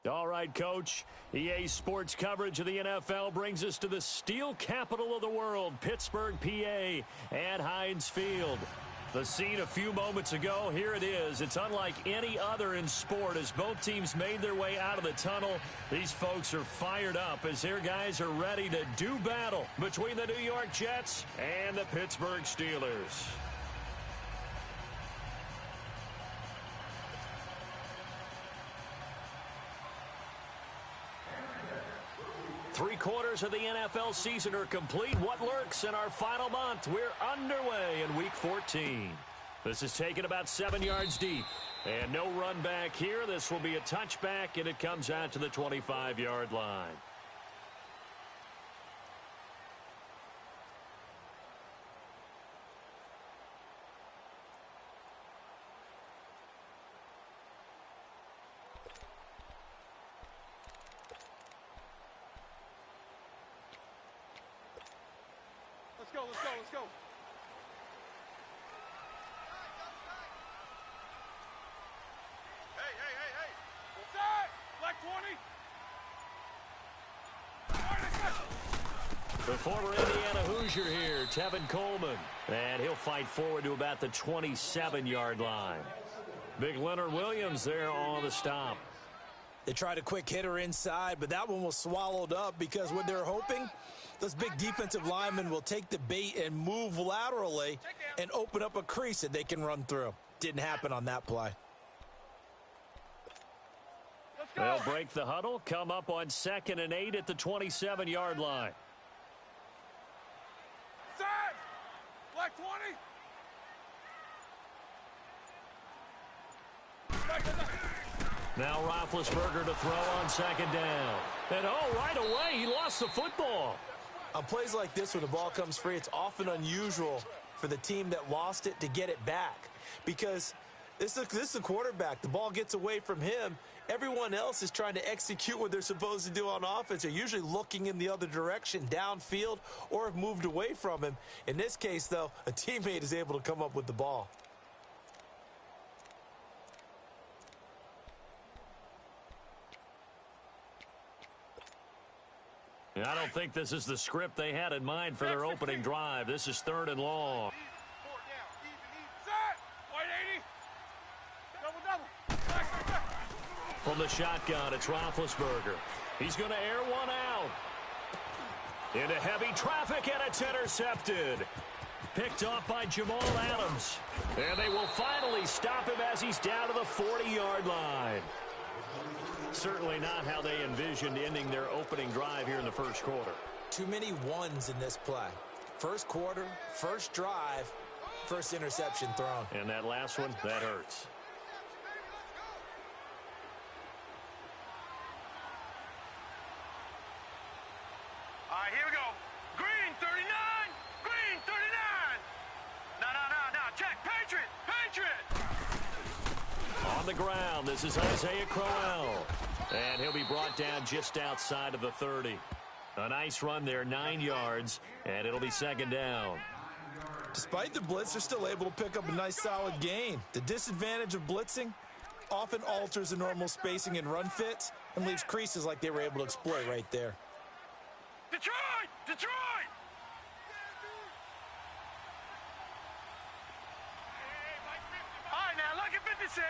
All right, Coach. EA Sports coverage of the NFL brings us to the steel capital of the world, Pittsburgh, PA, at Heinz Field. The scene a few moments ago, here it is. It's unlike any other in sport as both teams made their way out of the tunnel. These folks are fired up as their guys are ready to do battle between the New York Jets and the Pittsburgh Steelers. Three-quarters of the NFL season are complete. What lurks in our final month? We're underway in Week 14. This is taken about 7 yards deep. And no run back here. This will be a touchback, and it comes out to the 25-yard line. Let's go, let's go, let's go. Hey. What's that? Black 20. The former Indiana Hoosier here, Tevin Coleman. And he'll fight forward to about the 27-yard line. Big Leonard Williams there on the stop. They tried a quick hitter inside, but that one was swallowed up because what they're hoping, those big defensive linemen will take the bait and move laterally and open up a crease that they can run through. Didn't happen on that play. They'll break the huddle, come up on 2nd and 8 at the 27-yard line. Set! Black 20. Now Roethlisberger to throw on 2nd down. And right away, he lost the football. On plays like this where the ball comes free, it's often unusual for the team that lost it to get it back. Because this is a quarterback. The ball gets away from him. Everyone else is trying to execute what they're supposed to do on offense. They're usually looking in the other direction, downfield, or have moved away from him. In this case, though, a teammate is able to come up with the ball. I don't think this is the script they had in mind for their opening drive. This is 3rd and long. From the shotgun, it's Roethlisberger. He's going to air one out. Into heavy traffic, and it's intercepted. Picked off by Jamal Adams. And they will finally stop him as he's down to the 40-yard line. Certainly not how they envisioned ending their opening drive here in the first quarter. Too many ones in this play. First quarter, first drive, first interception thrown. And that last one, that hurts. All right, here we go. Green 39. Green 39. No. Check. Patriot. On the ground, this is Isaiah Crowell. And he'll be brought down just outside of the 30. A nice run there, 9 yards, and it'll be 2nd down. Despite the blitz, they're still able to pick up a nice solid gain. The disadvantage of blitzing often alters the normal spacing and run fits and leaves creases like they were able to exploit right there. Detroit! All right, now, Lucky 56.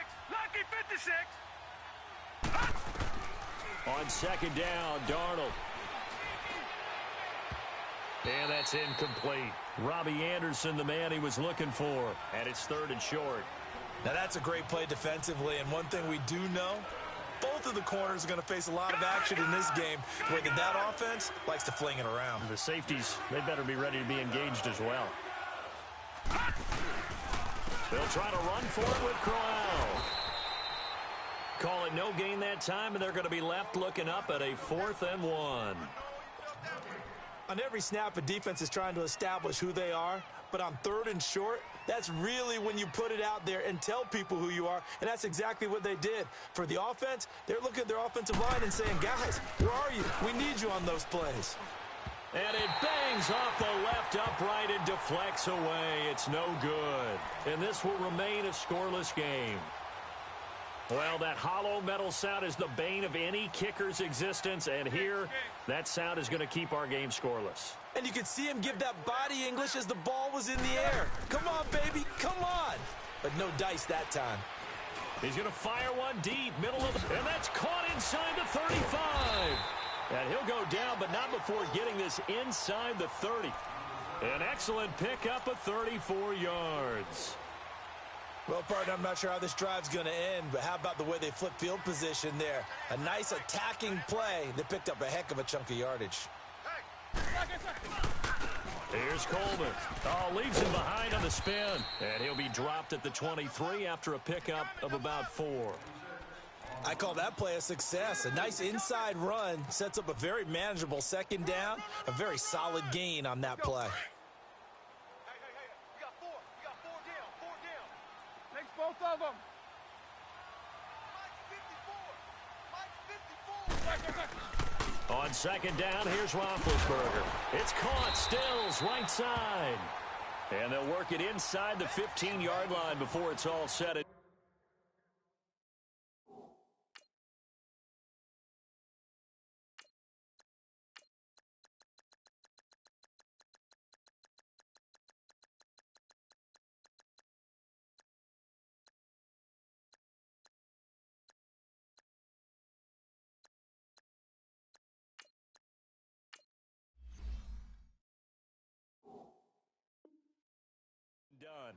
On 2nd down, Darnold. And that's incomplete. Robbie Anderson, the man he was looking for. And it's 3rd and short. Now, that's a great play defensively, and one thing we do know, both of the corners are going to face a lot of action in this game, where that offense likes to fling it around. The safeties, they better be ready to be engaged as well. They'll try to run for it with Crowell. Call it no gain that time, and they're going to be left looking up at a 4th and 1. On every snap, a defense is trying to establish who they are, but on 3rd and short, that's really when you put it out there and tell people who you are, and that's exactly what they did. For the offense, they're looking at their offensive line and saying, guys, where are you? We need you on those plays. And it bangs off the left upright and deflects away. It's no good. And this will remain a scoreless game. Well, that hollow metal sound is the bane of any kicker's existence, and here, that sound is going to keep our game scoreless. And you could see him give that body English as the ball was in the air. Come on, baby, come on. But no dice that time. He's going to fire one deep, middle of the... And that's caught inside the 35. And he'll go down, but not before getting this inside the 30. An excellent pickup of 34 yards. Well, partner, I'm not sure how this drive's going to end, but how about the way they flip field position there? A nice attacking play that picked up a heck of a chunk of yardage. Here's Coleman. Oh, leaves him behind on the spin. And he'll be dropped at the 23 after a pickup of about 4. I call that play a success. A nice inside run sets up a very manageable second down. A very solid gain on that play. Both of them. On second down, here's Roethlisberger. It's caught, Stills, right side. And they'll work it inside the 15-yard line before it's all said. Done.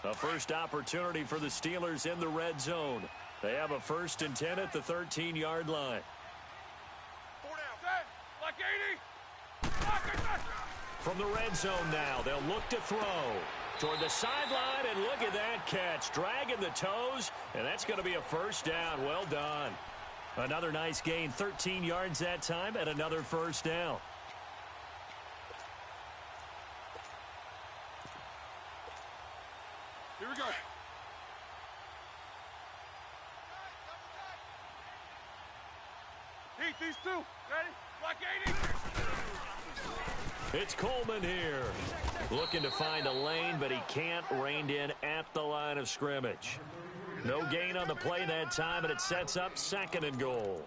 A first opportunity for the Steelers in the red zone. They have a 1st and 10 at the 13-yard line. 4 down. Set. Like 80. From the red zone now, they'll look to throw. Toward the sideline, and look at that catch. Dragging the toes, and that's going to be a first down. Well done. Another nice gain, 13 yards that time, and another first down. Here we go. Heat these two. Ready? Like 80. It's Coleman here. Looking to find a lane, but he can't. Reined in at the line of scrimmage. No gain on the play that time, and it sets up 2nd and goal.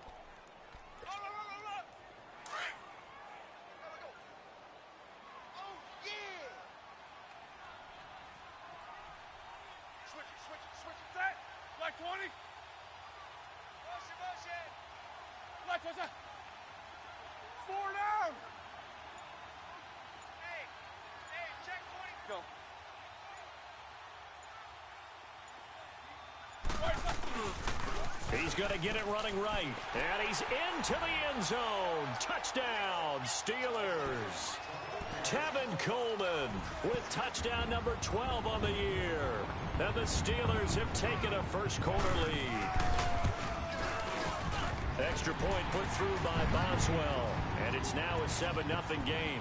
Like 20. Like what's that? 4 down. Hey, check 20. Go. He's going to get it running right. And he's into the end zone. Touchdown, Steelers. Tevin Coleman with touchdown number 12 on the year. And the Steelers have taken a first-quarter lead. Extra point put through by Boswell. And it's now a 7-0 game.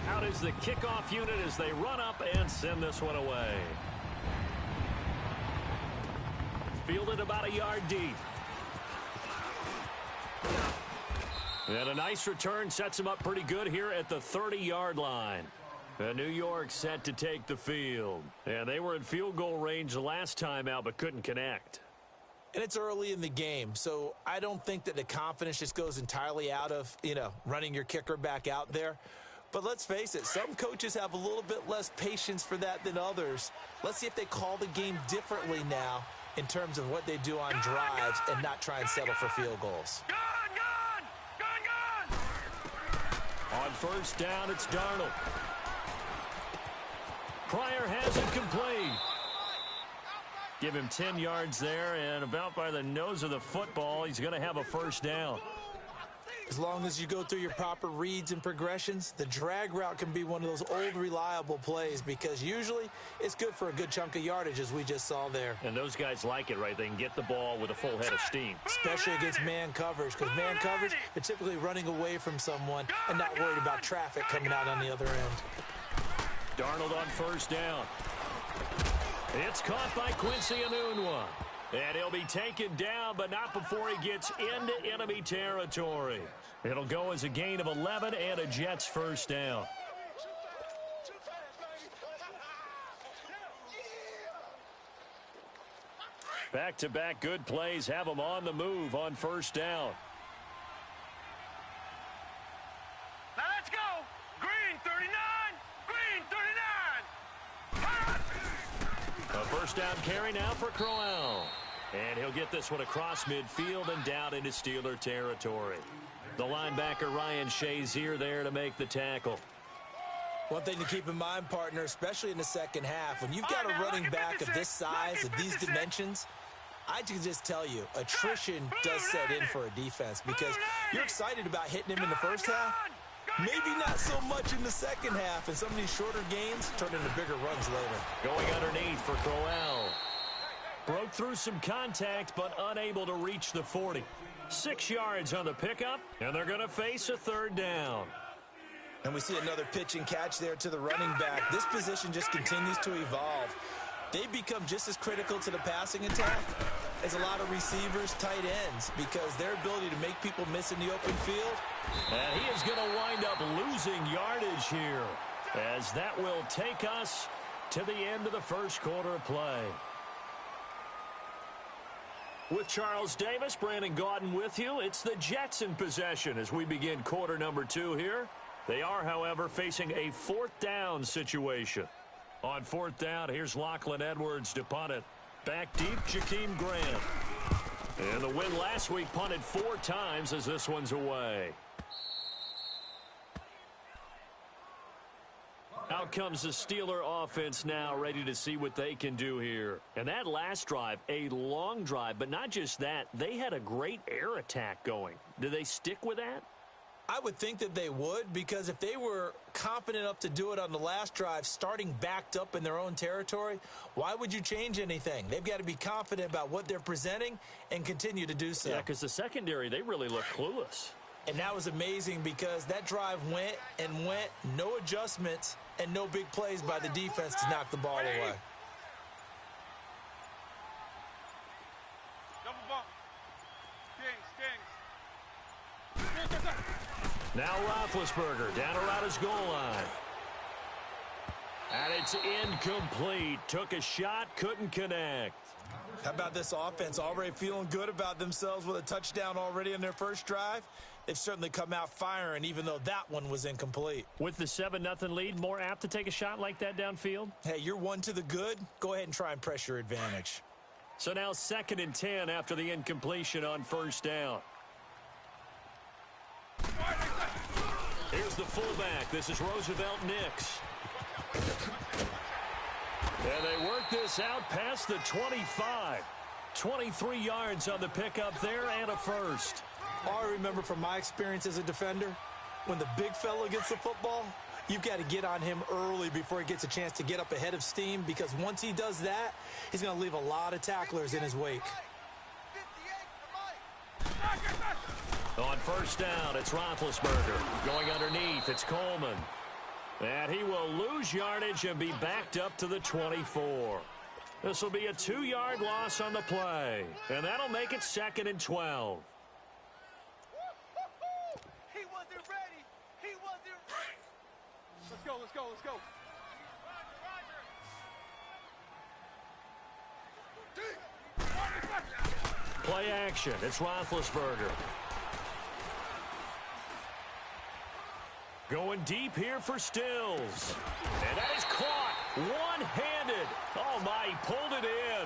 Out is the kickoff unit as they run up and send this one away. Fielded about a yard deep. And a nice return sets him up pretty good here at the 30-yard line. New York set to take the field. And they were in field goal range last time out but couldn't connect. And it's early in the game, so I don't think that the confidence just goes entirely out of, running your kicker back out there. But let's face it, some coaches have a little bit less patience for that than others. Let's see if they call the game differently now in terms of what they do on drives and not try and settle for field goals. On first down, it's Darnold. Pryor has it complete. Give him 10 yards there, and about by the nose of the football, he's going to have a first down. As long as you go through your proper reads and progressions, the drag route can be one of those old reliable plays because usually it's good for a good chunk of yardage, as we just saw there. And those guys like it, right? They can get the ball with a full head of steam. Especially against man coverage, because man coverage, they're typically running away from someone and not worried about traffic coming out on the other end. Darnold on first down. It's caught by Quincy Enunwa. And he'll be taken down, but not before he gets into enemy territory. It'll go as a gain of 11 and a Jets first down. Back-to-back good plays have them on the move on first down. Now let's go. Green 39. Green 39. A first down carry now for Crowell. And he'll get this one across midfield and down into Steeler territory. The linebacker Ryan Shazier there to make the tackle. One thing to keep in mind, partner, especially in the second half, when you've got a running back of this size, of these dimensions, I can just tell you, attrition does set in for a defense because you're excited about hitting him in the first half. Maybe not so much in the second half, and some of these shorter gains turn into bigger runs later. Going underneath for Crowell. Broke through some contact, but unable to reach the 40. 6 yards on the pickup, and they're going to face a third down. And we see another pitch and catch there to the running back. This position just continues to evolve. They become just as critical to the passing attack as a lot of receivers, tight ends, because their ability to make people miss in the open field. And he is going to wind up losing yardage here, as that will take us to the end of the first quarter of play. With Charles Davis, Brandon Gaudin with you. It's the Jets in possession as we begin quarter number 2 here. They are, however, facing a fourth down situation. On fourth down, here's Lachlan Edwards to punt it. Back deep, Jakeem Grant. And the win last week punted 4 times as this one's away. Out comes the Steeler offense now, ready to see what they can do here. And that last drive, a long drive, but not just that. They had a great air attack going. Do they stick with that? I would think that they would, because if they were confident enough to do it on the last drive, starting backed up in their own territory, why would you change anything? They've got to be confident about what they're presenting and continue to do so. Yeah, because the secondary, they really look clueless. And that was amazing because that drive went and went, no adjustments, and no big plays by the defense to knock the ball away. Double bump. Kings. Now Roethlisberger down around his goal line. And it's incomplete. Took a shot, couldn't connect. How about this offense already feeling good about themselves with a touchdown already in their first drive? They've certainly come out firing, even though that one was incomplete. With the 7-0 lead, more apt to take a shot like that downfield? Hey, you're one to the good. Go ahead and try and press your advantage. So now 2nd and 10 after the incompletion on first down. Here's the fullback. This is Roosevelt Nix. And they work this out past the 25. 23 yards on the pickup there and a first. All I remember from my experience as a defender, when the big fella gets the football, you've got to get on him early before he gets a chance to get up ahead of steam, because once he does that, he's going to leave a lot of tacklers in his wake. On first down, it's Roethlisberger. Going underneath, it's Coleman. And he will lose yardage and be backed up to the 24. This will be a 2-yard loss on the play. And that'll make it 2nd and 12. He wasn't ready. He wasn't ready. Let's go, let's go, let's go. Play action. It's Roethlisberger. Going deep here for Stills. And that is caught one-handed. Oh, my, he pulled it in.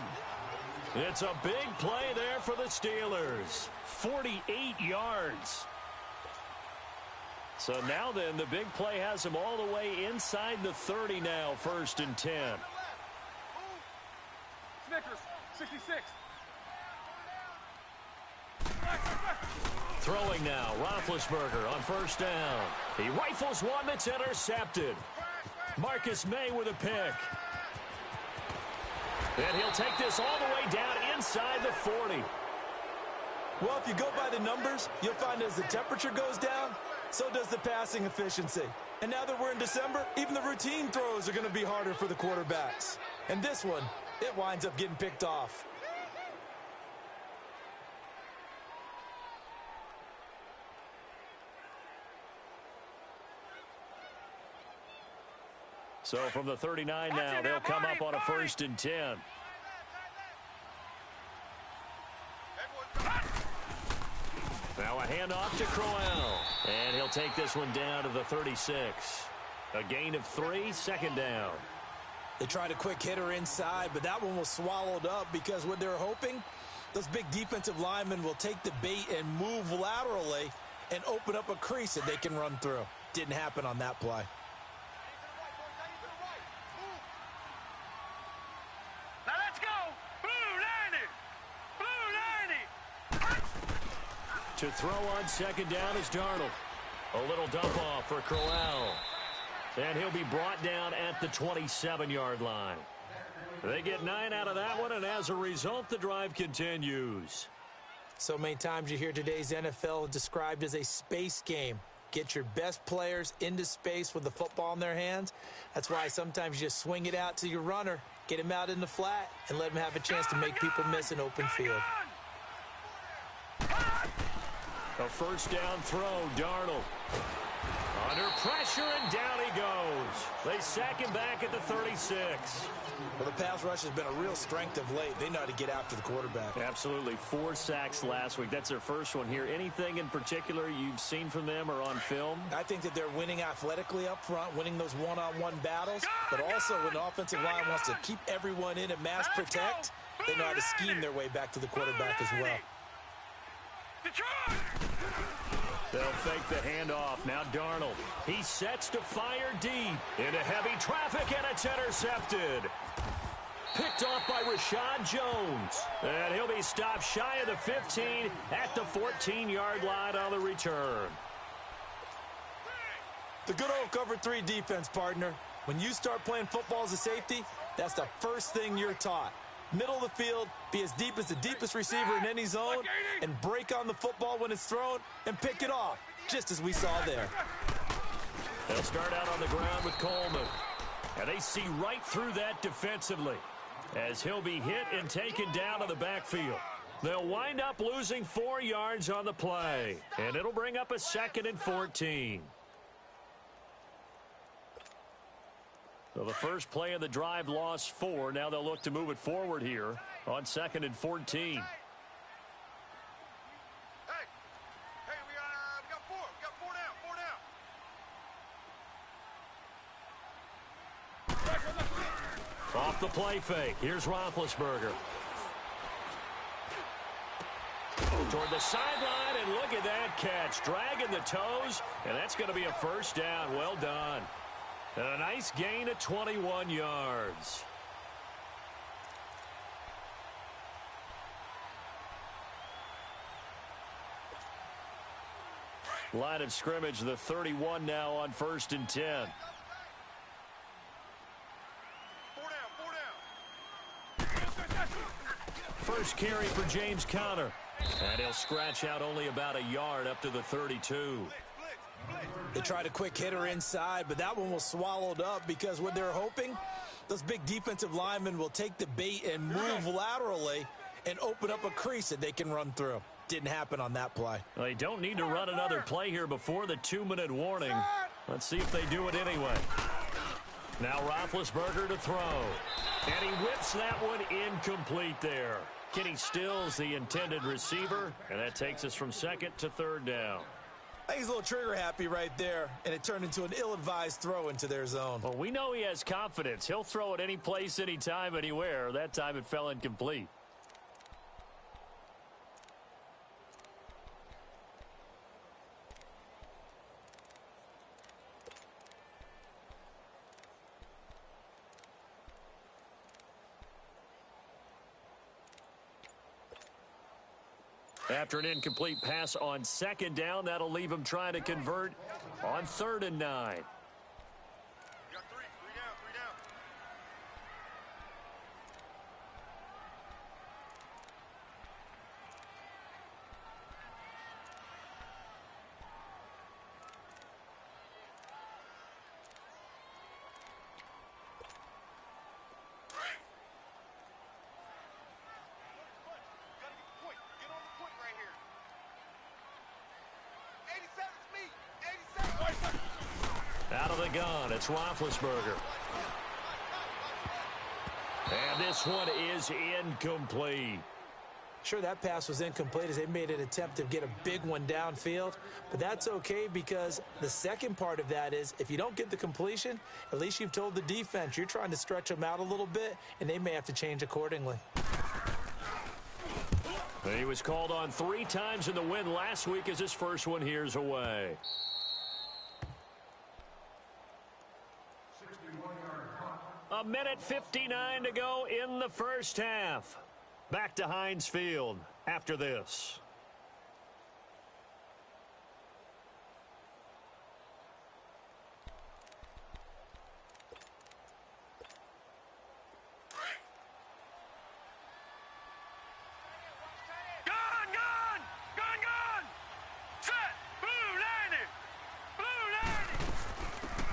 It's a big play there for the Steelers. 48 yards. So now then, the big play has him all the way inside the 30 now, 1st and 10. Snickers, 66. Throwing now, Roethlisberger on first down. He rifles one that's intercepted. Marcus May with a pick. And he'll take this all the way down inside the 40. Well, if you go by the numbers, you'll find as the temperature goes down, So does the passing efficiency. And now that we're in December, even the routine throws are going to be harder for the quarterbacks. And this one, it winds up getting picked off. So from the 39 now, they'll come up on a 1st and 10. Now a handoff to Crowell. And he'll take this one down to the 36. A gain of 3, 2nd down. They tried a quick hitter inside, but that one was swallowed up because what they're hoping, those big defensive linemen will take the bait and move laterally and open up a crease that they can run through. Didn't happen on that play. Now let's go. Blue 90. Blue 90. To throw on 2nd down is Darnold. A little dump off for Crowell. And he'll be brought down at the 27-yard line. They get 9 out of that one, and as a result, the drive continues. So many times you hear today's NFL described as a space game. Get your best players into space with the football in their hands. That's why sometimes you just swing it out to your runner, get him out in the flat, and let him have a chance to make people miss an open field. A 1st down throw, Darnold. Under pressure, and down he goes. They sack him back at the 36. Well, the pass rush has been a real strength of late. They know how to get after the quarterback. Absolutely. 4 sacks last week. That's their first one here. Anything in particular you've seen from them or on film? I think that they're winning athletically up front, winning those one-on-one battles, but also when the offensive line wants to keep everyone in and mass protect, they know how to scheme their way back to the quarterback as well. They'll fake the handoff. Now Darnold. He sets to fire deep into heavy traffic, and it's intercepted. Picked off by Rashad Jones. And he'll be stopped shy of the 15 at the 14-yard line on the return. The good old cover 3 defense, partner. When you start playing football as a safety, that's the first thing you're taught. Middle of the field, be as deep as the deepest receiver in any zone, and break on the football when it's thrown and pick it off, just as we saw there. They'll start out on the ground with Coleman. And they see right through that defensively as he'll be hit and taken down to the backfield. They'll wind up losing 4 yards on the play, and it'll bring up a 2nd and 14. So the first play of the drive lost 4. Now they'll look to move it forward here on 2nd and 14. Hey, we got 4. We got 4 down. Off the play fake. Here's Roethlisberger. Toward the sideline, and look at that catch. Dragging the toes, and that's going to be a 1st down. Well done. And a nice gain of 21 yards. Line of scrimmage, the 31 now on 1st and 10. 4 down. First carry for James Conner. And he'll scratch out only about a yard up to the 32. They tried a quick hitter inside, but that one was swallowed up because what they're hoping, those big defensive linemen will take the bait and move laterally and open up a crease that they can run through. Didn't happen on that play. Well, they don't need to run another play here before the 2-minute warning. Let's see if they do it anyway. Now Roethlisberger to throw. And he whips that one incomplete there. Kenny Stills the intended receiver, and that takes us from 2nd to 3rd down. I think he's a little trigger happy right there, and it turned into an ill-advised throw into their zone. Well, we know he has confidence. He'll throw it any place, anytime, anywhere. That time it fell incomplete. After an incomplete pass on 2nd down, that'll leave him trying to convert on 3rd and 9. We got 3. 3 down. 3 down. Out of the gun, it's Roethlisberger. And this one is incomplete. Sure, that pass was incomplete as they made an attempt to get a big one downfield, but that's okay because the second part of that is if you don't get the completion, at least you've told the defense you're trying to stretch them out a little bit, and they may have to change accordingly. He was called on 3 times in the win last week as his first one here's away. A minute 59 to go in the first half. Back to Heinz Field after this.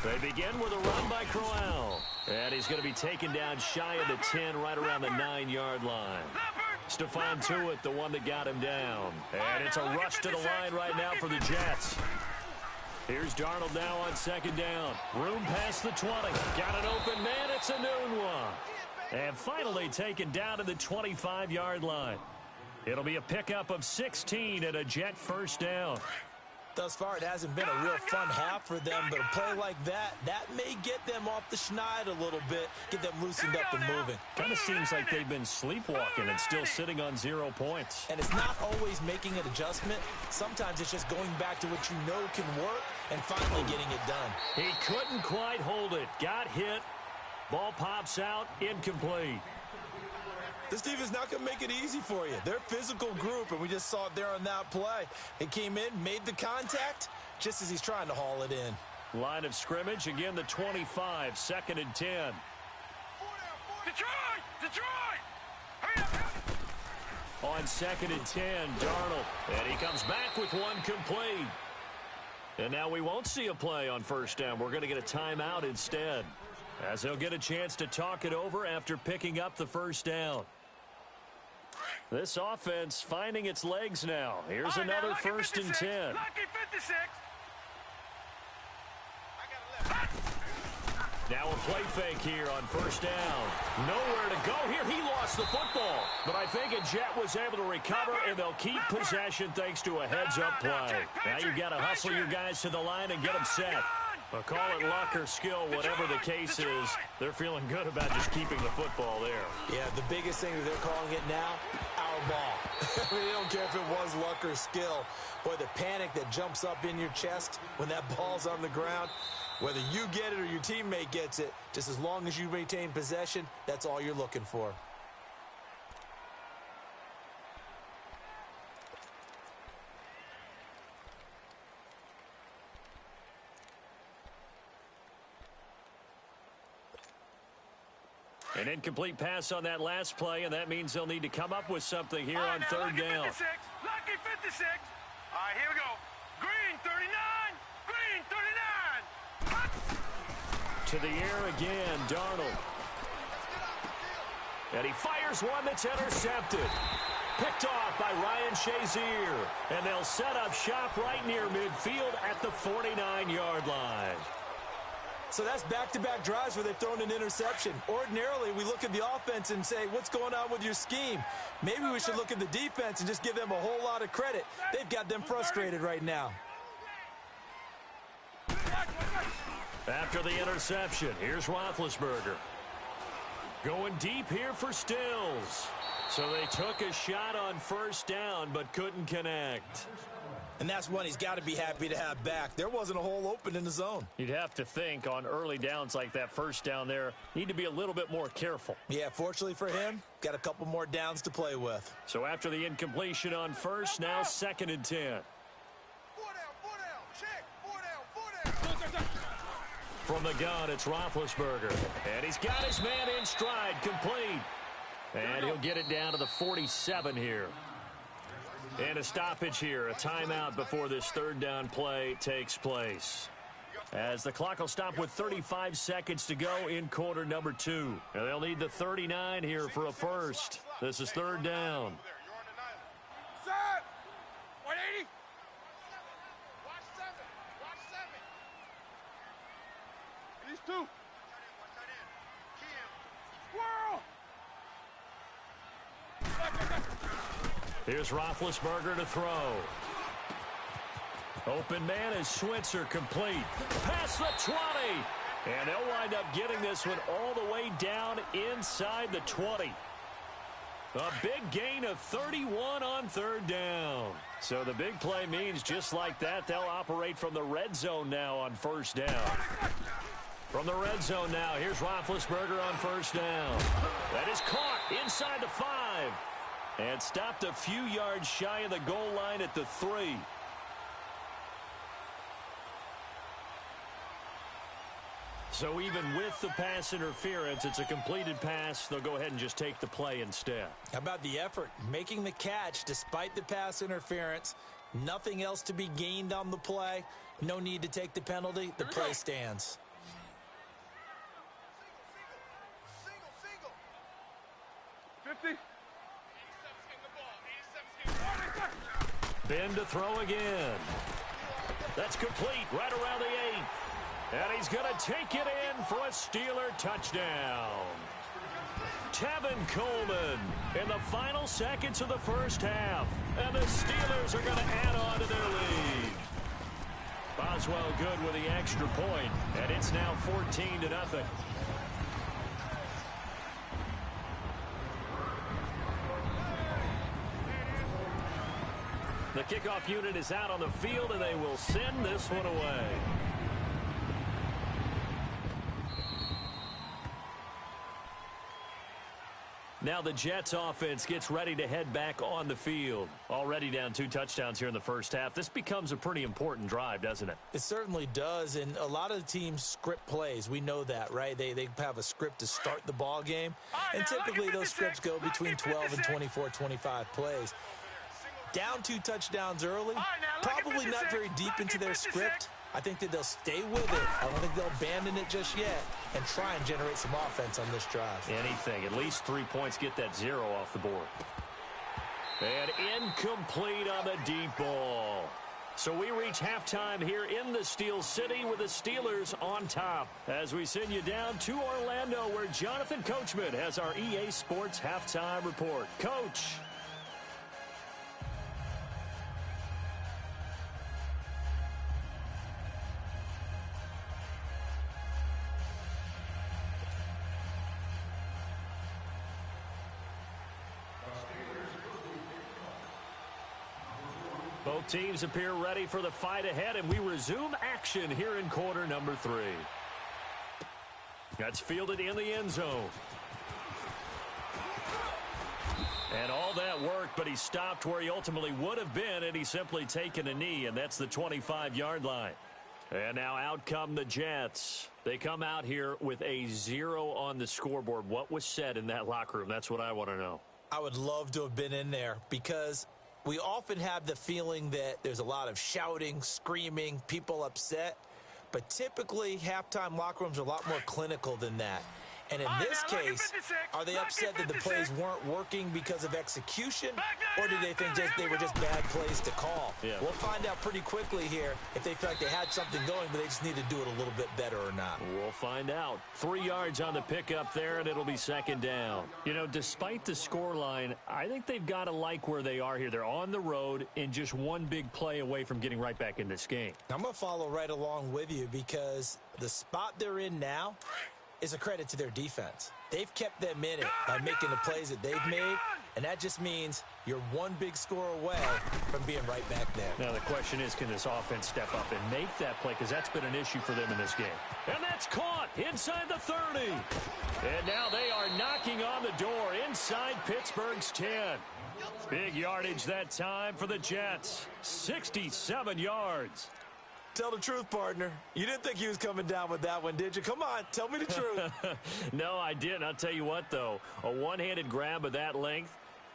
They begin with a run by Crowell. And he's going to be taken down shy of the 10, right around the 9-yard line. Stephon Tuitt, the one that got him down. And it's a rush to the line right now for the Jets. Here's Darnold now on second down. Room past the 20. Got an open man. It's a noon one. And finally taken down to the 25-yard line. It'll be a pickup of 16 and a Jet first down. Thus far, it hasn't been a real fun half for them, but a play like that may get them off the schneid a little bit, get them loosened up and moving. Kind of seems like they've been sleepwalking and still sitting on 0 points. And it's not always making an adjustment. Sometimes it's just going back to what you know can work and finally getting it done. He couldn't quite hold it. Got hit. Ball pops out. Incomplete. This defense is not going to make it easy for you. They're a physical group, and we just saw it there on that play. He came in, made the contact, just as he's trying to haul it in. Line of scrimmage, again the 25, 2nd and 10. Detroit! Hurry up! On 2nd and 10, Darnold. And he comes back with one complete. And now we won't see a play on first down. We're going to get a timeout instead, as they'll get a chance to talk it over after picking up the first down. This offense finding its legs now. Here's another 1st and 10. Now a play fake here on first down. Nowhere to go here. He lost the football. But I think a Jet was able to recover, and they'll keep possession thanks to a heads-up play. Now you've got to hustle your guys to the line and get them set. But call it luck or skill, whatever the case is, they're feeling good about just keeping the football there. Yeah, the biggest thing that they're calling it now, our ball. They don't care if it was luck or skill. Boy, the panic that jumps up in your chest when that ball's on the ground, whether you get it or your teammate gets it, just as long as you maintain possession, that's all you're looking for. An incomplete pass on that last play, and that means they'll need to come up with something here on third down. Lucky 56. All right, here we go. Green 39. Green 39. To the air again, Darnold. And he fires one that's intercepted. Picked off by Ryan Shazier. And they'll set up shop right near midfield at the 49-yard line. So that's back-to-back drives where they've thrown an interception. Ordinarily, we look at the offense and say, what's going on with your scheme? Maybe we should look at the defense and just give them a whole lot of credit. They've got them frustrated right now. After the interception, here's Roethlisberger. Going deep here for Stills. So they took a shot on first down but couldn't connect. And that's one he's got to be happy to have back. There wasn't a hole open in the zone. You'd have to think on early downs like that first down there, need to be a little bit more careful. Yeah, fortunately for him, got a couple more downs to play with. So after the incompletion on first, now 2nd and 10. 4 down, check, 4 down. From the gun, it's Roethlisberger. And he's got his man in stride, complete. And he'll get it down to the 47 here. And a stoppage here, a timeout before this third down play takes place. As the clock will stop with 35 seconds to go in quarter number 2. And they'll need the 39 here for a first. This is third down. Set. 180. It's two. Here's Roethlisberger to throw. Open man is Switzer, complete. Past the 20. And they'll wind up getting this one all the way down inside the 20. A big gain of 31 on third down. So the big play means just like that, they'll operate from the red zone now on first down. From the red zone now, here's Roethlisberger on first down. That is caught inside the 5. And stopped a few yards shy of the goal line at the 3. So even with the pass interference, it's a completed pass. They'll go ahead and just take the play instead. How about the effort? Making the catch despite the pass interference. Nothing else to be gained on the play. No need to take the penalty. The play stands. Single. 50. Ben to throw again. That's complete right around the 8. And he's going to take it in for a Steeler touchdown. Tevin Coleman in the final seconds of the first half. And the Steelers are going to add on to their lead. Boswell good with the extra point, and it's now 14-0. The kickoff unit is out on the field, and they will send this one away. Now the Jets offense gets ready to head back on the field. Already down 2 touchdowns here in the first half. This becomes a pretty important drive, doesn't it? It certainly does, and a lot of the teams script plays. We know that, right? They have a script to start the ball game, and typically those scripts go between 12 and 24, 25 plays. Down 2 touchdowns early, probably not very deep into their script. I think that they'll stay with it. I don't think they'll abandon it just yet and try and generate some offense on this drive. Anything. At least 3 points, get that 0 off the board. And incomplete on the deep ball. So we reach halftime here in the Steel City with the Steelers on top. As we send you down to Orlando, where Jonathan Coachman has our EA Sports halftime report. Coach. Both teams appear ready for the fight ahead, and we resume action here in quarter number 3. That's fielded in the end zone. And all that worked, but he stopped where he ultimately would have been, and he's simply taken a knee, and that's the 25-yard line. And now out come the Jets. They come out here with a 0 on the scoreboard. What was said in that locker room? That's what I want to know. I would love to have been in there because we often have the feeling that there's a lot of shouting, screaming, people upset. But typically, halftime locker rooms are a lot more clinical than that. And in this case, are they upset that the plays weren't working because of execution, or did they think they were just bad plays to call? Yeah. We'll find out pretty quickly here if they feel like they had something going, but they just need to do it a little bit better or not. We'll find out. 3 yards on the pickup there, and it'll be second down. You know, despite the scoreline, I think they've got to like where they are here. They're on the road and just one big play away from getting right back in this game. I'm going to follow right along with you because the spot they're in now is a credit to their defense. They've kept them in it by making the plays that they've made, and that just means you're one big score away from being right back there. Now the question is, can this offense step up and make that play, because that's been an issue for them in this game. And that's caught inside the 30. And now they are knocking on the door inside Pittsburgh's 10. Big yardage that time for the Jets. 67 yards. Tell the truth, partner. You didn't think he was coming down with that one, did you? Come on, tell me the truth. No, I didn't. I'll tell you what, though. A one-handed grab of that length.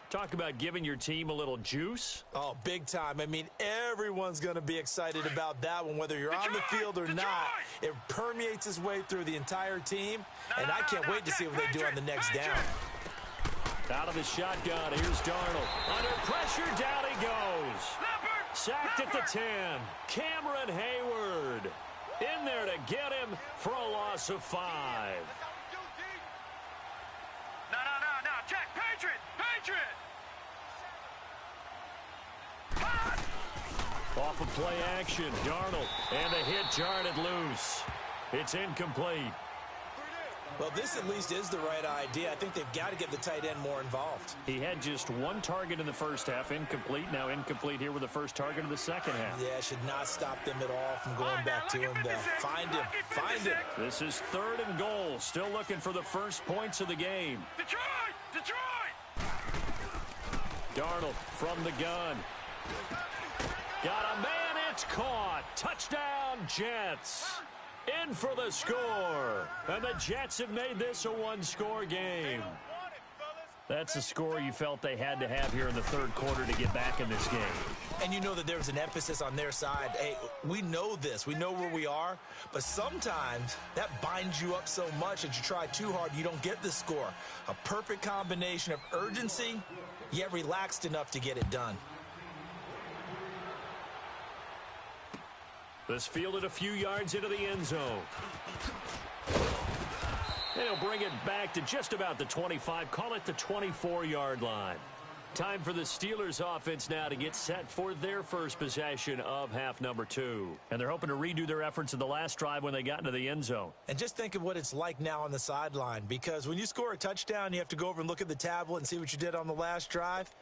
Talk about giving your team a little juice. Oh, big time. I mean, everyone's going to be excited about that one, whether you're on the field or not. It permeates its way through the entire team, and I can't wait to see what they do on the next down. Out of the shotgun, here's Darnold. Under pressure, down he goes. Sacked at the 10. Cameron Hayward. In there to get him for a loss of 5. No, check, Patriot! Off of play action, Darnold, and the hit jarred it loose. It's incomplete. Well, this at least is the right idea. I think they've got to get the tight end more involved. He had just one target in the first half, incomplete. Now incomplete here with the first target of the second half. Yeah, should not stop them at all from going back to him, though. Find him. This is 3rd and goal. Still looking for the first points of the game. Detroit! Darnold from the gun. Got a man, it's caught. Touchdown, Jets. In for the score. And the Jets have made this a one-score game. That's a score you felt they had to have here in the third quarter to get back in this game. And you know that there's an emphasis on their side. Hey, we know this. We know where we are. But sometimes that binds you up so much that you try too hard, you don't get the score. A perfect combination of urgency, yet relaxed enough to get it done. This fielded a few yards into the end zone. And he'll bring it back to just about the 25, call it the 24-yard line. Time for the Steelers offense now to get set for their first possession of half number 2. And they're hoping to redo their efforts in the last drive when they got into the end zone. And just think of what it's like now on the sideline, because when you score a touchdown, you have to go over and look at the tablet and see what you did on the last drive.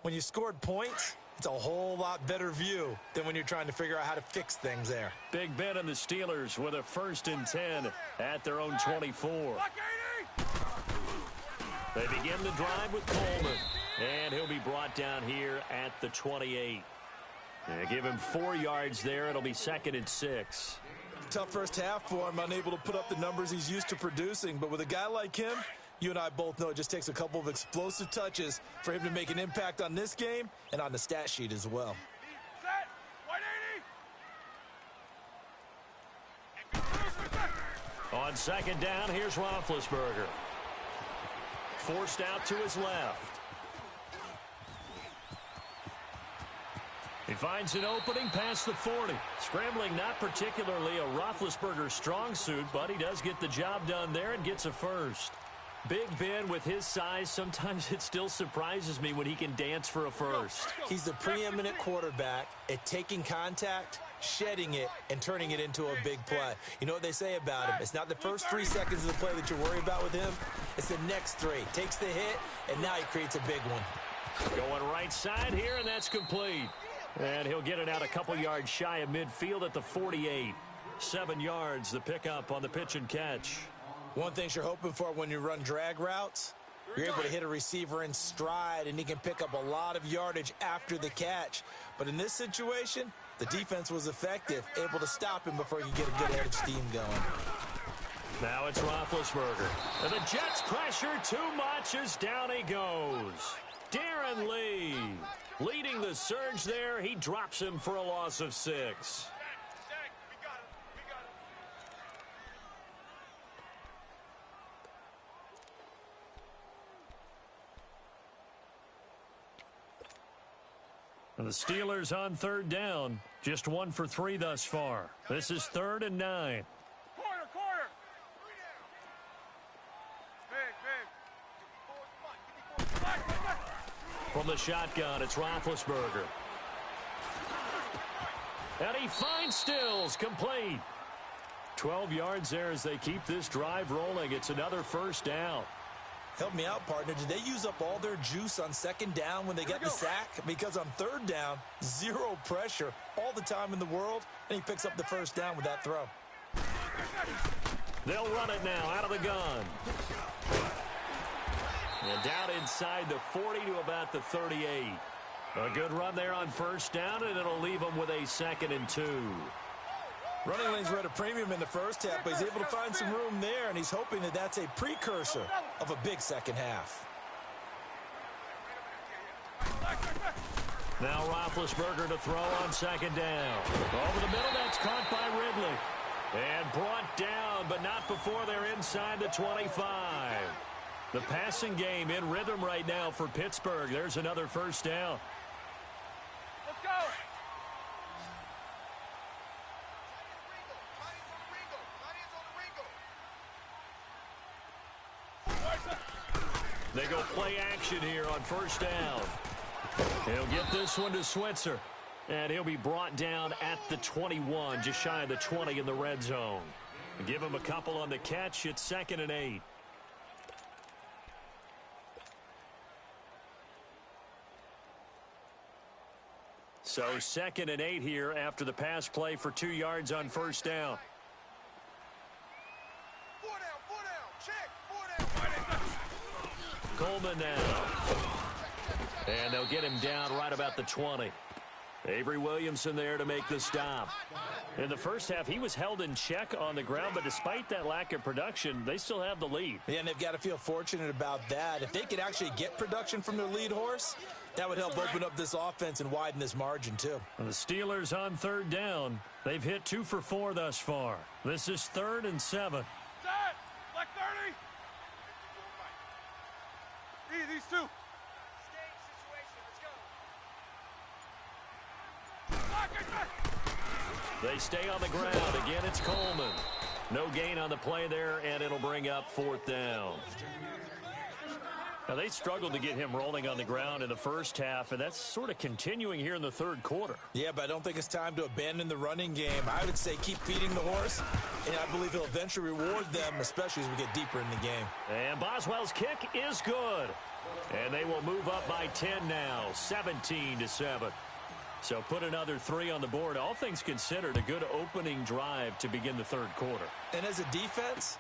When you scored points, it's a whole lot better view than when you're trying to figure out how to fix things there. Big Ben and the Steelers with a 1st and 10 at their own 24. They begin the drive with Coleman, and he'll be brought down here at the 28. They give him 4 yards there. It'll be 2nd and 6. Tough first half for him, unable to put up the numbers he's used to producing. But with a guy like him, you and I both know it just takes a couple of explosive touches for him to make an impact on this game and on the stat sheet as well. On 2nd down, here's Roethlisberger. Forced out to his left. He finds an opening past the 40. Scrambling not particularly a Roethlisberger strong suit, but he does get the job done there and gets a first. Big Ben, with his size, sometimes it still surprises me when he can dance for a first. He's the preeminent quarterback at taking contact, shedding it, and turning it into a big play. You know what they say about him? It's not the first 3 seconds of the play that you're worried about with him. It's the next 3. Takes the hit, and now he creates a big one. Going right side here, and that's complete. And he'll get it out a couple yards shy of midfield at the 48. 7 yards, the pickup on the pitch and catch. One thing you're hoping for when you run drag routes, you're able to hit a receiver in stride, and he can pick up a lot of yardage after the catch. But in this situation, the defense was effective, able to stop him before he could get a good head of steam going. Now it's Roethlisberger. And the Jets pressure too much as down he goes. Darren Lee leading the surge there. He drops him for a loss of 6. And the Steelers on 3rd down. Just 1 for 3 thus far. This is 3rd and 9. Quarter. Big. From the shotgun, it's Roethlisberger. And he finds Stills, complete. 12 yards there as they keep this drive rolling. It's another 1st down. Help me out, partner. Did they use up all their juice on 2nd down when they got the sack? Because on 3rd down, 0 pressure all the time in the world, and he picks up the 1st down with that throw. They'll run it now out of the gun. And down inside the 40 to about the 38. A good run there on 1st down, and it'll leave them with a 2nd and 2. Running lanes were at a premium in the first half, but he's able to find some room there, and he's hoping that that's a precursor of a big second half. Now Roethlisberger to throw on 2nd down. Over the middle, that's caught by Ridley. And brought down, but not before they're inside the 25. The passing game in rhythm right now for Pittsburgh. There's another 1st down. Let's go. They go play action here on first down. He'll get this one to Switzer. And he'll be brought down at the 21, just shy of the 20 in the red zone. Give him a couple on the catch. It's 2nd and 8. So 2nd and 8 here after the pass play for 2 yards on first down. 4 down, check, 4 down. Coleman now. And they'll get him down right about the 20. Avery Williamson there to make the stop. In the first half, he was held in check on the ground, but despite that lack of production, they still have the lead. Yeah, and they've got to feel fortunate about that. If they could actually get production from their lead horse, that would help open up this offense and widen this margin, too. And the Steelers on 3rd down. They've hit 2 for 4 thus far. This is 3rd and 7. Set! Like 30. These two. They stay on the ground. Again, it's Coleman. No gain on the play there, and it'll bring up 4th down. Now, they struggled to get him rolling on the ground in the first half, and that's sort of continuing here in the 3rd quarter. Yeah, but I don't think it's time to abandon the running game. I would say keep feeding the horse, and I believe he'll eventually reward them, especially as we get deeper in the game. And Boswell's kick is good. And they will move up by 10 now, 17-7. So put another 3 on the board. All things considered, a good opening drive to begin the 3rd quarter. And as a defense,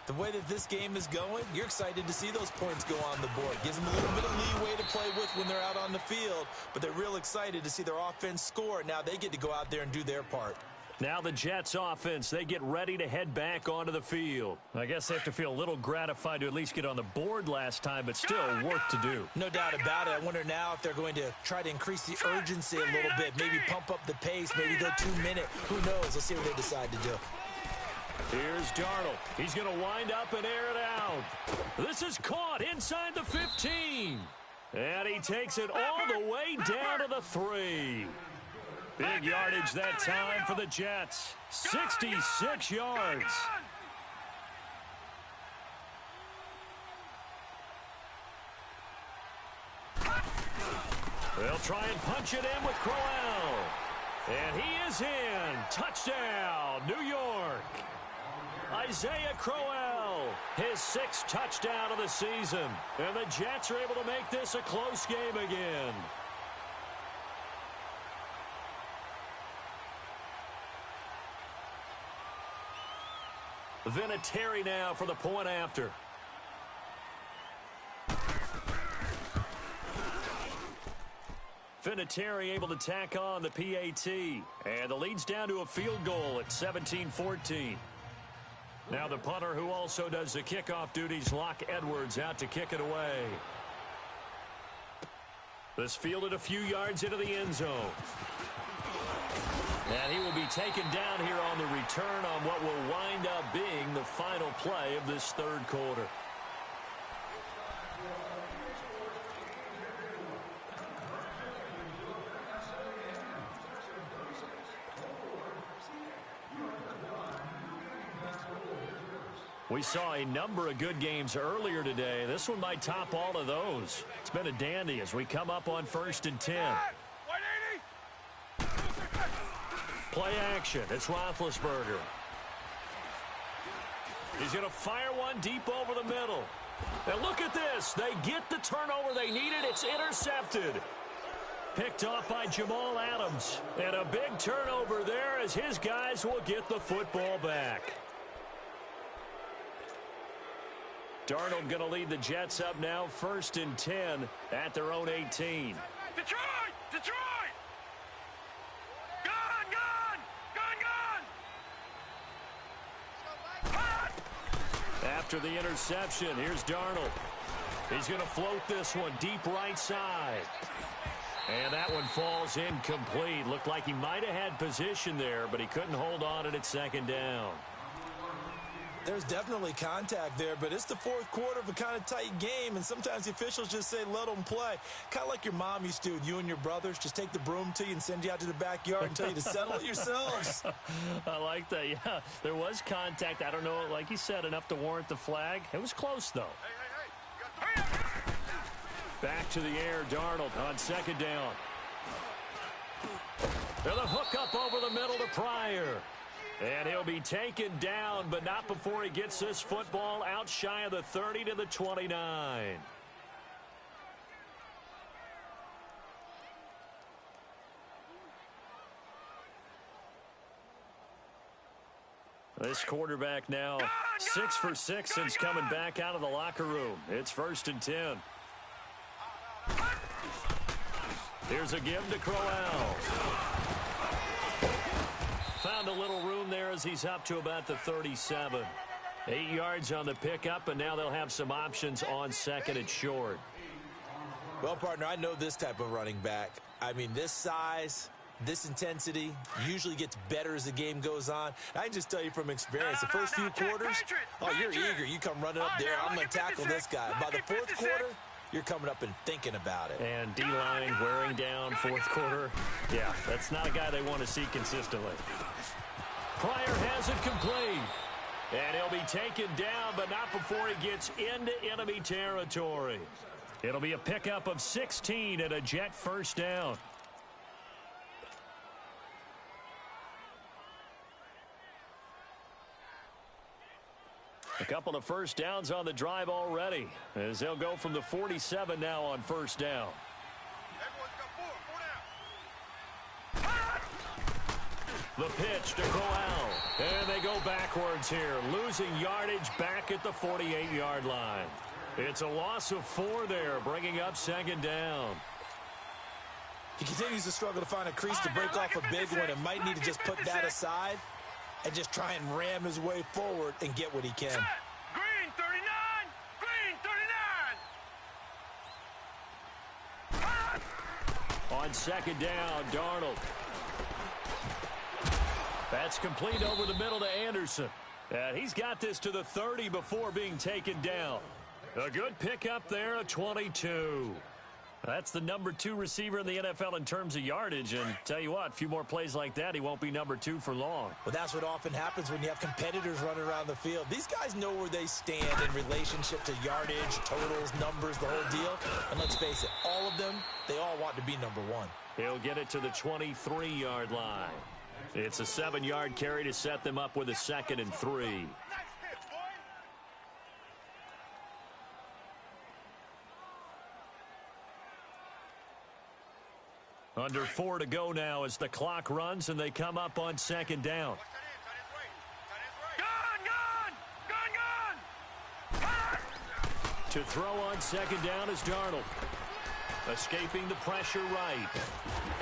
the way that this game is going, you're excited to see those points go on the board. Gives them a little bit of leeway to play with when they're out on the field, but they're real excited to see their offense score. Now they get to go out there and do their part. Now the Jets offense, they get ready to head back onto the field. I guess they have to feel a little gratified to at least get on the board last time, but still work to do. No doubt about it. I wonder now if they're going to try to increase the urgency a little bit, maybe pump up the pace, maybe go 2-minute. Who knows? Let's see what they decide to do. Here's Darnold. He's going to wind up and air it out. This is caught inside the 15. And he takes it all the way down to the 3. Big yardage that time for the Jets. 66 yards. They'll try and punch it in with Crowell. And he is in. Touchdown, New York. Isaiah Crowell, his 6th touchdown of the season. And the Jets are able to make this a close game again. Vinatieri now for the point after. Vinatieri able to tack on the PAT. And the lead's down to a field goal at 17-14. Now the punter who also does the kickoff duties, Locke Edwards, out to kick it away. This fielded a few yards into the end zone. And he will be taken down here on the return on what will wind up being the final play of this 3rd quarter. We saw a number of good games earlier today. This one might top all of those. It's been a dandy as we come up on 1st and 10. Play action. It's Roethlisberger. He's going to fire one deep over the middle. And look at this. They get the turnover they needed. It's intercepted. Picked off by Jamal Adams. And a big turnover there as his guys will get the football back. Darnold going to lead the Jets up now, 1st and 10 at their own 18. Detroit! Detroit! Gone! After the interception, here's Darnold. He's going to float this one deep right side. And that one falls incomplete. Looked like he might have had position there, but he couldn't hold on it at 2nd down. There's definitely contact there, but it's the 4th quarter of a kind of tight game, and sometimes the officials just say, let them play. Kind of like your mom used to with you and your brothers. Just take the broom to you and send you out to the backyard and tell you to settle it yourselves. I like that, yeah. There was contact. I don't know, like you said, enough to warrant the flag. It was close, though. Hey, Back to the air, Darnold on second down. And the hook up over the middle to Pryor. And he'll be taken down, but not before he gets this football out shy of the 30 to the 29. This quarterback now 6 for 6 since coming back out of the locker room. It's 1st and 10. Here's a give to Crowell. Found a little room there as he's up to about the 37. 8 yards on the pickup, and now they'll have some options on second and short. Well, partner, I know this type of running back. I mean, this size, this intensity usually gets better as the game goes on. I can just tell you from experience, the first few quarters, you're eager. You come running up there, I'm going to tackle this guy. By the fourth quarter, you're coming up and thinking about it. And D-line wearing down fourth quarter. Yeah, that's not a guy they want to see consistently. Pryor has it complete. And he'll be taken down, but not before he gets into enemy territory. It'll be a pickup of 16 and a Jet first down. A couple of first downs on the drive already, as they'll go from the 47 now on first down. The pitch to Crowell, and they go backwards here, losing yardage back at the 48-yard line. It's a loss of 4 there, bringing up second down. He continues to struggle to find a crease to break off a big one and might need to just put that aside and just try and ram his way forward and get what he can. Green 39! Green 39! On second down, Darnold. That's complete over the middle to Anderson. And he's got this to the 30 before being taken down. A good pickup there, a 22. That's the number 2 receiver in the NFL in terms of yardage. And tell you what, a few more plays like that, he won't be number 2 for long. Well, that's what often happens when you have competitors running around the field. These guys know where they stand in relationship to yardage, totals, numbers, the whole deal. And let's face it, all of them, they all want to be number 1. He'll get it to the 23-yard line. It's a 7-yard carry to set them up with a 2nd and 3. Nice hit, boy! Under 4 to go now as the clock runs and they come up on second down. To throw on second down is Darnold. Escaping the pressure right.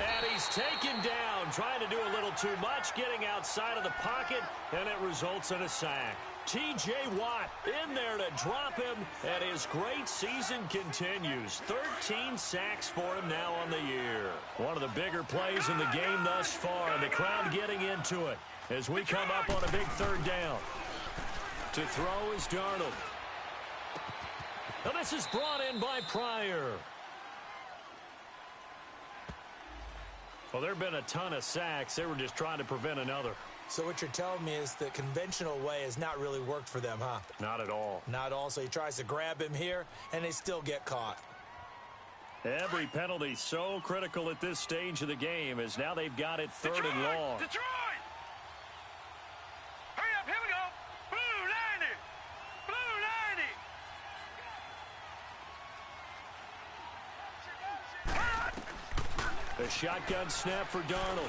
And he's taken down, trying to do a little too much, getting outside of the pocket, and it results in a sack. T.J. Watt in there to drop him, and his great season continues. 13 sacks for him now on the year. One of the bigger plays in the game thus far, and the crowd getting into it as we come up on a big third down. To throw is Darnold. Now this is brought in by Pryor. Well, there have been a ton of sacks. They were just trying to prevent another. So what you're telling me is the conventional way has not really worked for them, huh? Not at all. Not at all. So he tries to grab him here, and they still get caught. Every penalty so critical at this stage of the game, as now they've got it 3rd and long. Detroit! Hurry up, here we go! Blue 90! Blue 90! The shotgun snap for Darnold.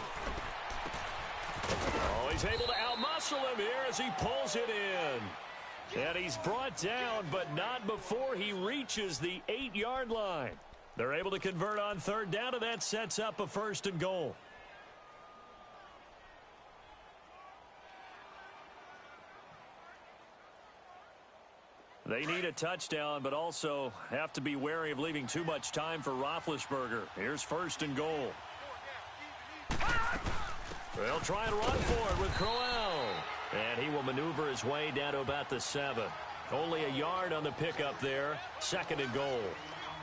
Oh, he's able to outmuscle him here as he pulls it in. And he's brought down, but not before he reaches the 8-yard line. They're able to convert on 3rd down, and that sets up a 1st and goal. They need a touchdown, but also have to be wary of leaving too much time for Roethlisberger. Here's 1st and goal. They'll try and run for it with Crowell. And he will maneuver his way down to about the 7. Only a yard on the pickup there. 2nd and goal.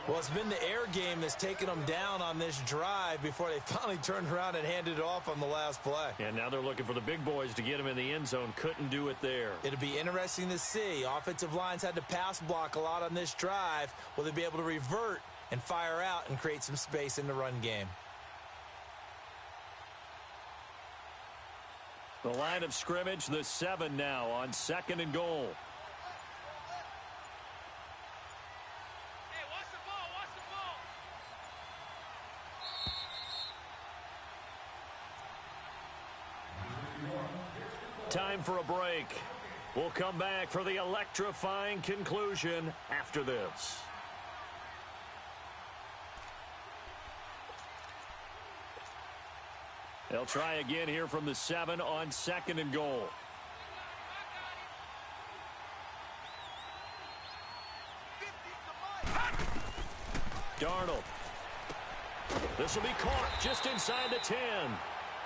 Well, it's been the air game that's taken them down on this drive before they finally turned around and handed it off on the last play. And now they're looking for the big boys to get him in the end zone. Couldn't do it there. It'll be interesting to see. Offensive lines had to pass block a lot on this drive. Will they be able to revert and fire out and create some space in the run game. The line of scrimmage, the 7 now on 2nd and goal. Hey, watch the ball, watch the ball. Time for a break. We'll come back for the electrifying conclusion after this. They'll try again here from the 7 on 2nd and goal. Darnold. This will be caught just inside the 10.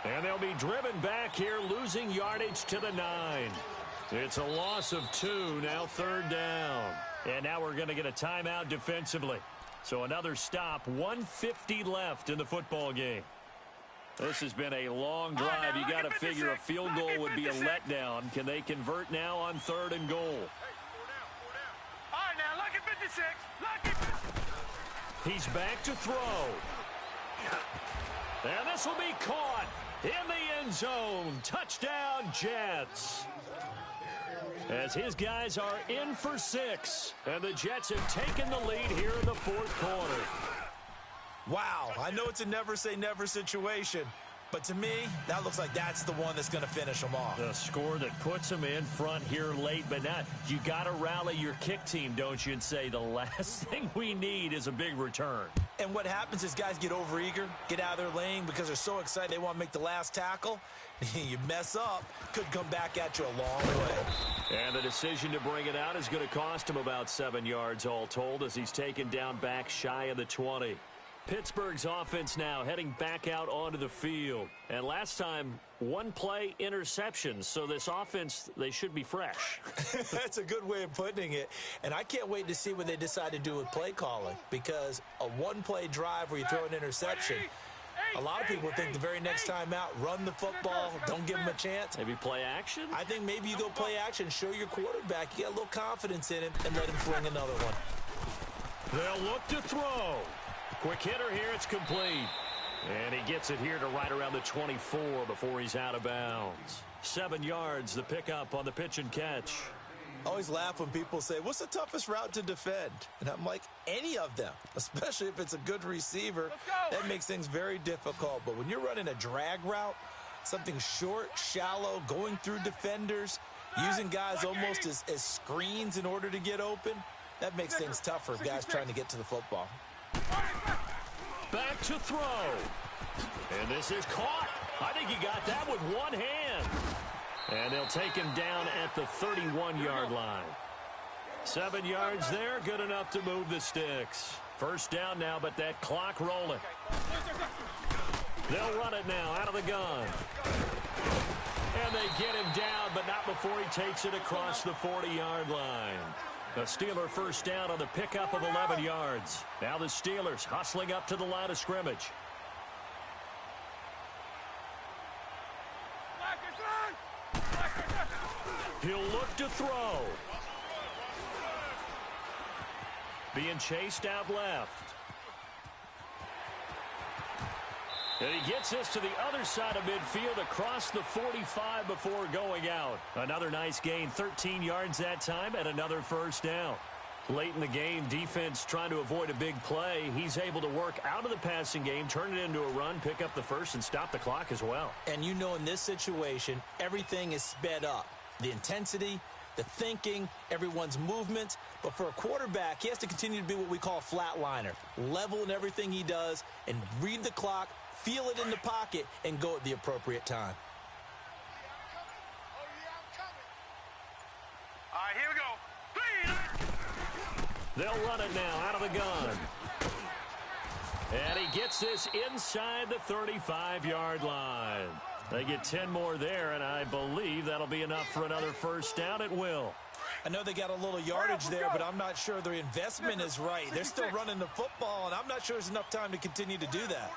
And they'll be driven back here, losing yardage to the 9. It's a loss of 2, now 3rd down. And now we're going to get a timeout defensively. So another stop, 1:50 left in the football game. This has been a long drive. You got to figure a field goal would be a letdown. Can they convert now on 3rd and goal? All right, now, lucky 56. Lucky 56. He's back to throw. And this will be caught in the end zone. Touchdown, Jets. As his guys are in for 6. And the Jets have taken the lead here in the 4th quarter. Wow, I know it's a never-say-never situation, but to me, that looks like that's the one that's going to finish them off. The score that puts them in front here late, but now you got to rally your kick team, don't you, and say the last thing we need is a big return. And what happens is guys get overeager, get out of their lane because they're so excited they want to make the last tackle. You mess up, could come back at you a long way. And the decision to bring it out is going to cost him about 7 yards all told as he's taken down back shy of the 20. Pittsburgh's offense now heading back out onto the field. And last time, 1-play interceptions. So this offense, they should be fresh. That's a good way of putting it. And I can't wait to see what they decide to do with play calling. Because a 1-play drive where you throw an interception, a lot of people think the very next time out, run the football, don't give them a chance. Maybe play action? I think maybe you go play action, show your quarterback, you get a little confidence in him, and let him fling another one. They'll look to throw. Quick hitter here, it's complete. And he gets it here to right around the 24 before he's out of bounds. 7 yards, the pickup on the pitch and catch. I always laugh when people say, what's the toughest route to defend? And I'm like, any of them, especially if it's a good receiver. That makes things very difficult. But when you're running a drag route, something short, shallow, going through defenders, using guys almost as screens in order to get open, that makes things tough for guys trying to get to the football. Back to throw. And this is caught. I think he got that with one hand. And they'll take him down at the 31-yard line. 7 yards there, good enough to move the sticks. First down now, but that clock rolling. They'll run it now out of the gun. And they get him down, but not before he takes it across the 40-yard line. The Steeler first down on the pickup of 11 yards. Now the Steelers hustling up to the line of scrimmage. He'll look to throw. Being chased out left. And he gets this to the other side of midfield across the 45 before going out. Another nice gain, 13 yards that time, and another first down. Late in the game, defense trying to avoid a big play. He's able to work out of the passing game, turn it into a run, pick up the first, and stop the clock as well. And you know in this situation, everything is sped up. The intensity, the thinking, everyone's movement. But for a quarterback, he has to continue to be what we call a flatliner. Level in everything he does and read the clock, feel it in the pocket, and go at the appropriate time. All right, here we go. They'll run it now out of the gun. And he gets this inside the 35-yard line. They get 10 more there, and I believe that'll be enough for another first down. It will. I know they got a little yardage there, but I'm not sure their investment is right. They're still running the football, and I'm not sure there's enough time to continue to do that.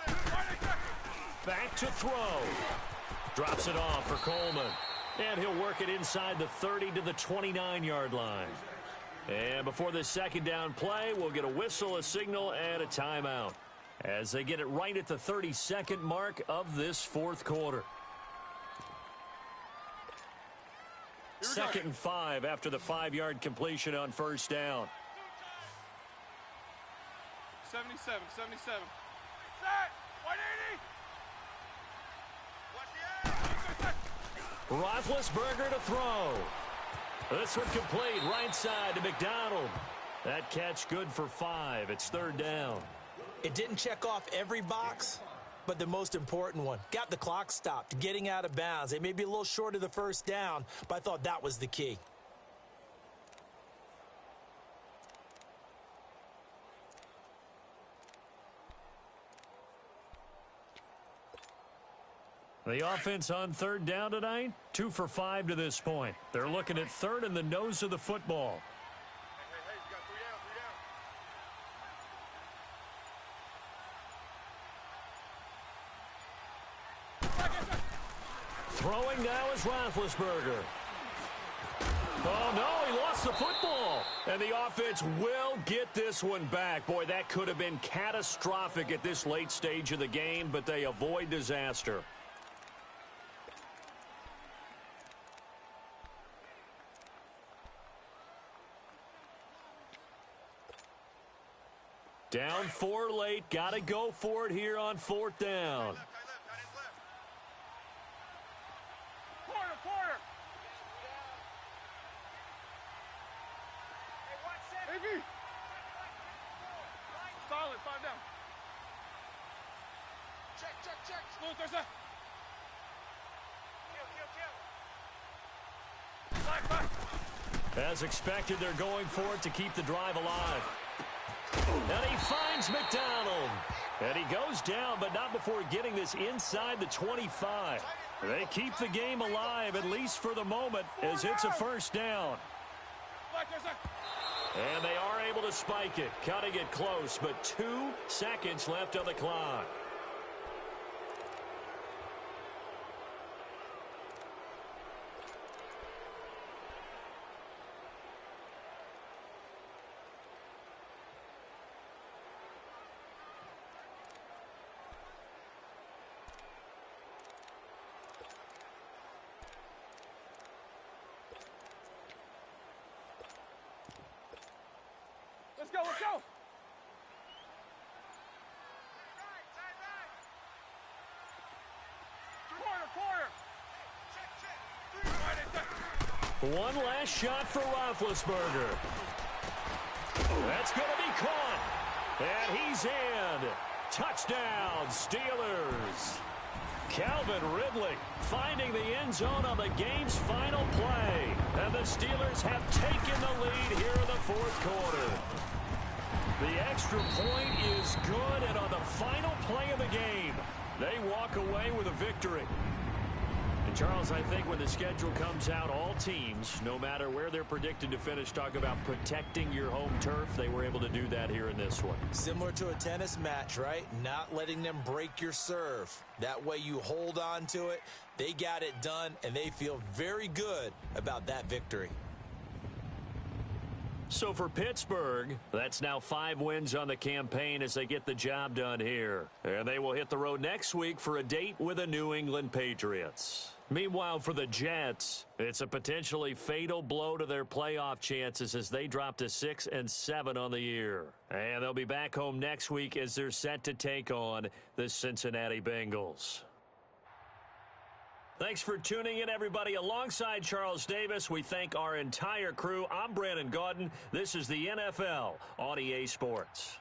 Back to throw. Drops it off for Coleman. And he'll work it inside the 30 to the 29-yard line. And before this second down play, we'll get a whistle, a signal, and a timeout as they get it right at the 32nd mark of this fourth quarter. 2nd and 5 after the 5-yard completion on first down. 77. Set. 180. Roethlisberger to throw. This one complete, right side to McDonald. That catch good for 5. It's 3rd down. It didn't check off every box, but the most important one. Got the clock stopped, getting out of bounds. They may be a little short of the first down, but I thought that was the key. The offense on 3rd down tonight, 2 for 5 to this point. They're looking at 3rd and the nose of the football. Hey, you got 3 down. Throwing now is Roethlisberger. Oh, no, he lost the football. And the offense will get this one back. Boy, that could have been catastrophic at this late stage of the game, but they avoid disaster. Down 4 late. Got to go for it here on 4th down. Quarter. Hey, watch that. Baby. Solid, 5 down. Check. Smooth, there's a. Kill. Back. As expected, they're going for it to keep the drive alive. And he finds McDonald. And he goes down, but not before getting this inside the 25. They keep the game alive, at least for the moment, as it's a 1st down. And they are able to spike it, cutting it close, but 2 seconds left on the clock. Let's go. Quarter. One last shot for Roethlisberger. That's going to be caught. And he's in. Touchdown, Steelers. Calvin Ridley finding the end zone on the game's final play. And the Steelers have taken the lead here in the 4th quarter. The extra point is good, and on the final play of the game, they walk away with a victory. And Charles, I think when the schedule comes out, all teams, no matter where they're predicted to finish, talk about protecting your home turf. They were able to do that here in this one. Similar to a tennis match, right? Not letting them break your serve. That way you hold on to it. They got it done, and they feel very good about that victory. So for Pittsburgh, that's now 5 wins on the campaign as they get the job done here. And they will hit the road next week for a date with the New England Patriots. Meanwhile, for the Jets, it's a potentially fatal blow to their playoff chances as they drop to 6-7 on the year. And they'll be back home next week as they're set to take on the Cincinnati Bengals. Thanks for tuning in, everybody. Alongside Charles Davis, we thank our entire crew. I'm Brandon Gaudin. This is the NFL on EA Sports.